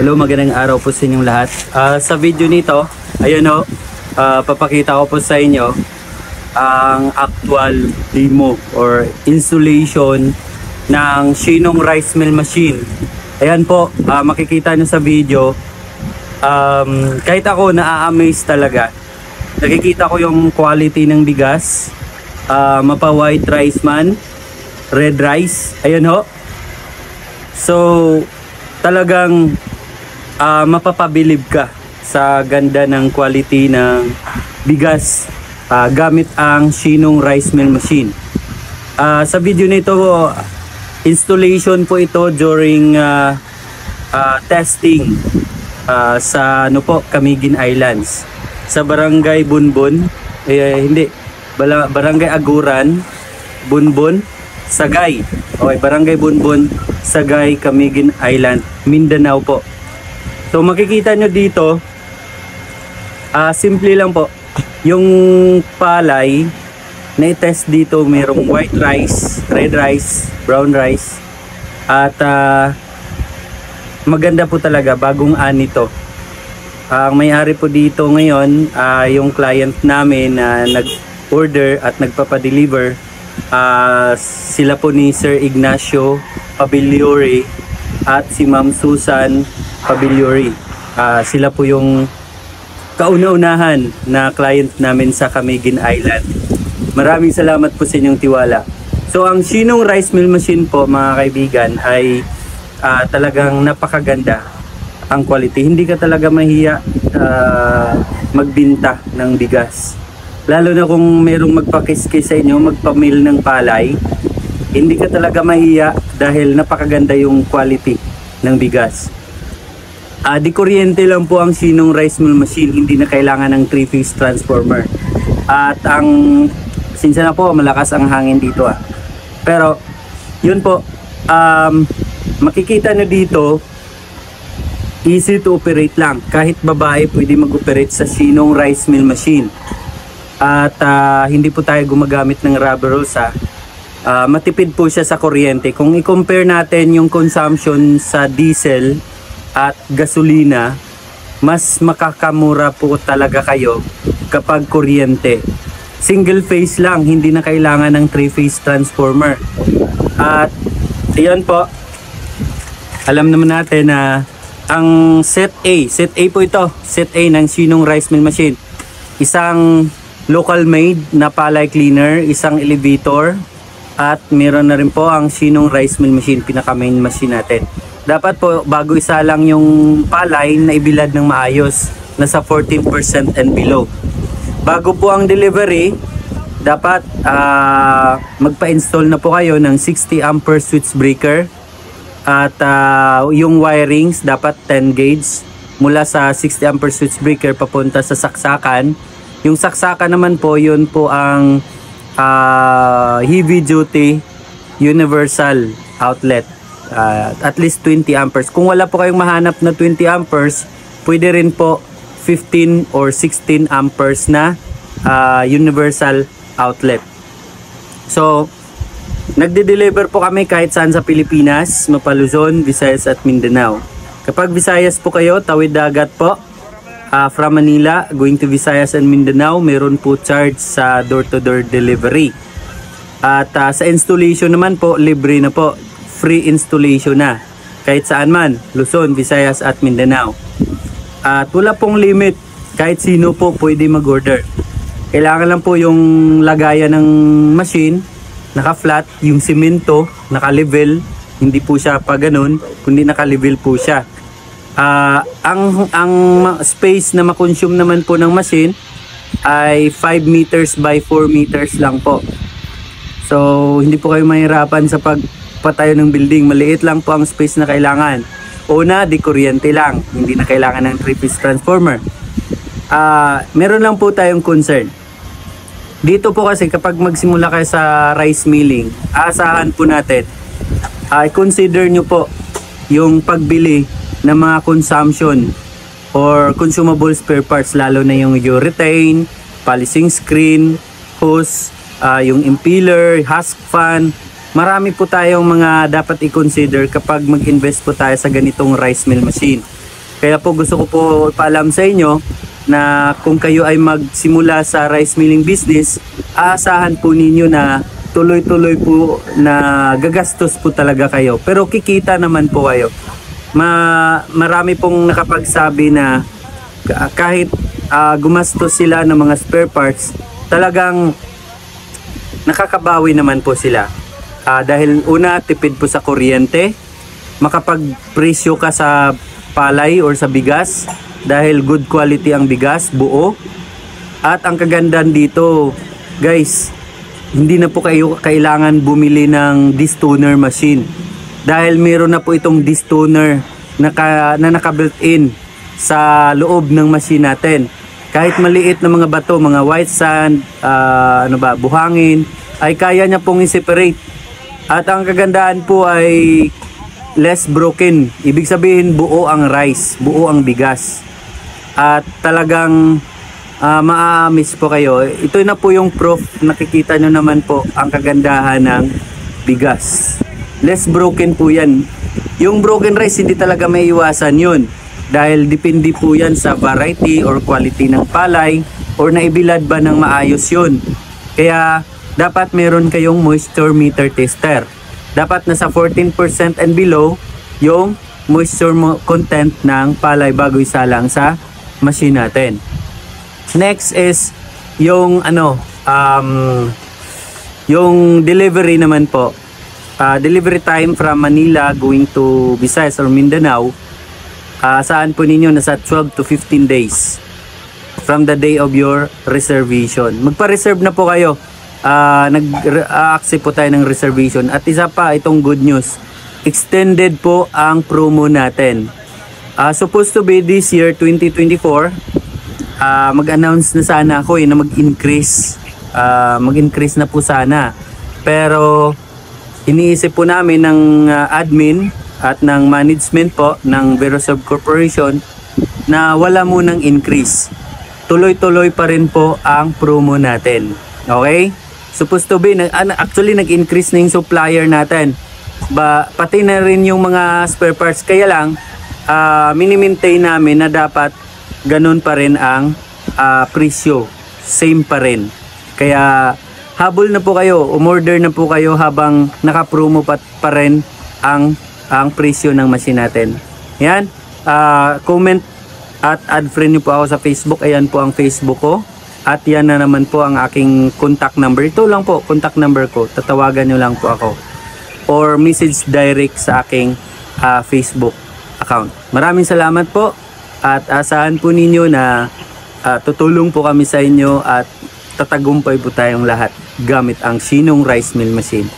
Hello, magandang araw po sa inyong lahat. Sa video nito, ayun o, papakita ko po sa inyo ang actual demo or installation ng Shinong rice mill machine. Ayan po, makikita nyo sa video, kahit ako na-amaze talaga. Nakikita ko yung quality ng bigas, mapa white rice man, red rice, ayun ho. So, talagang mapapabilib ka sa ganda ng quality ng bigas gamit ang Shinong rice mill machine. Sa video nito, installation po ito during testing sa Camiguin Islands, sa Barangay Bunbun, Barangay Aguran, Bunbun, Sagay. Okay, Barangay Bunbun, Sagay, Camiguin Island, Mindanao po. So makikita nyo dito, simple lang po. Yung palay na i-test dito, mayroong white rice, red rice, brown rice. At maganda po talaga, bagong ani to. Ang may-ari po dito ngayon, yung client namin na nag-order at nagpapadeliver, sila po ni Sir Ignacio Pabiliore at si Ma'am Susan Pabiliore. Sila po yung kauna-unahan na client namin sa Camiguin Island. Maraming salamat po sa inyong tiwala. So ang Shinong rice mill machine po, mga kaibigan, ay talagang napakaganda ang quality. Hindi ka talaga mahiya magbinta ng bigas. Lalo na kung merong magpakiskis sa inyo, magpamil ng palay, hindi ka talaga mahiya dahil napakaganda yung quality ng bigas. Di kuryente lang po ang Shinong rice mill machine, hindi na kailangan ng 3-phase transformer. At sinsa na po, malakas ang hangin dito Pero, yun po, makikita nyo dito, easy to operate lang. Kahit babae pwede mag-operate sa Shinong rice mill machine. At hindi po tayo gumagamit ng rubber hose. Matipid po siya sa kuryente. Kung i-compare natin yung consumption sa diesel at gasolina, mas makakamura po talaga kayo kapag kuryente. Single phase lang, hindi na kailangan ng 3-phase transformer. At iyon po, alam naman natin na ang set A po ito, set A ng Shinong rice mill machine. Isang local made na palay cleaner, isang elevator, at meron na rin po ang Shinong rice mill machine, pinaka main machine natin. Dapat po bago isa lang yung palay na ibilad ng maayos, nasa 14% and below. Bago po ang delivery, dapat magpa-install na po kayo ng 60 ampere switch breaker. At yung wirings dapat 10 gauge mula sa 60 ampere switch breaker papunta sa saksakan. Yung saksakan naman po, yun po ang heavy duty universal outlet. At least 20 amperes. Kung wala po kayong mahanap na 20 amperes, pwede rin po 15 or 16 amperes na universal outlet. So, nagde-deliver po kami kahit saan sa Pilipinas, mapa Luzon, Visayas at Mindanao. Kapag Visayas po kayo, tawid dagat po, from Manila going to Visayas and Mindanao, meron po charge sa door-to-door delivery. At sa installation naman po, libre na po, free installation na kahit saan man, Luzon, Visayas at Mindanao. At wala pong limit, kahit sino po pwede mag-order. Kailangan lang po yung lagayan ng machine naka-flat, yung simento naka-level, hindi po siya pa ganun, kundi naka-level po siya. Ang space na makonsume naman po ng machine ay 5 meters by 4 meters lang po. So hindi po kayo mahirapan sa pagpatayo ng building. Maliit lang po ang space na kailangan. Una, di kuryente lang, hindi na kailangan ng 3-phase transformer. Meron lang po tayong concern dito po, kasi kapag magsimula kayo sa rice milling, aasahan po natin, consider nyo po yung pagbili ng mga consumption or consumable spare parts, lalo na yung urethane, polishing screen, hose, yung impeller, husk fan. Marami po tayong mga dapat i-consider kapag mag-invest po tayo sa ganitong rice mill machine. Kaya po gusto ko po paalam sa inyo na kung kayo ay magsimula sa rice milling business, aasahan po ninyo na tuloy-tuloy po na gagastos po talaga kayo. Pero kikita naman po kayo. Marami pong nakapagsabi na kahit gumastos sila ng mga spare parts, talagang nakakabawi naman po sila. Dahil una, tipid po sa kuryente, makapagpresyo ka sa palay or sa bigas dahil good quality ang bigas, buo. At ang kagandahan dito, guys, hindi na po kayo kailangan bumili ng distoner machine dahil meron na po itong distoner na naka-built in sa loob ng machine natin. Kahit maliit na mga bato, mga white sand, buhangin, ay kaya niya pong i-separate. At ang kagandahan po ay less broken. Ibig sabihin buo ang rice, buo ang bigas. At talagang maa-miss po kayo. Ito na po yung proof. Nakikita nyo naman po ang kagandahan ng bigas. Less broken po yan. Yung broken rice hindi talaga may iwasan yun. Dahil depende po yan sa variety or quality ng palay or naibilad ba ng maayos yun. Kaya dapat meron kayong moisture meter tester. Dapat nasa 14% and below yung moisture content ng palay bago isalang sa machine natin. Next is yung yung delivery naman po. Delivery time from Manila going to Visayas or Mindanao, saan po ninyo nasa 12 to 15 days from the day of your reservation. Magpa-reserve na po kayo. Nag-accept po tayo ng reservation. At isa pa, itong good news, extended po ang promo natin. Supposed to be this year 2024, mag-announce na sana ako na mag-increase na po sana, pero iniisip po namin ng admin at ng management po ng Veroserve Corporation na wala munang increase. Tuloy-tuloy pa rin po ang promo natin. Okay? Supposed to be, actually nag-increase na yung supplier natin. Pati na rin yung mga spare parts. Kaya lang, mini-maintain namin na dapat ganun pa rin ang presyo. Same pa rin. Kaya habol na po kayo, umorder na po kayo habang naka-promo pa rin ang presyo ng machine natin. Yan. Comment at add friend nyo po ako sa Facebook. Ayan po ang Facebook ko. At yan na naman po ang aking contact number. Ito lang po, contact number ko. Tatawagan nyo lang po ako. Or message direct sa aking Facebook account. Maraming salamat po. At asahan po ninyo na tutulong po kami sa inyo at tatagumpay po tayong lahat gamit ang Shinong Rice Mill Machine.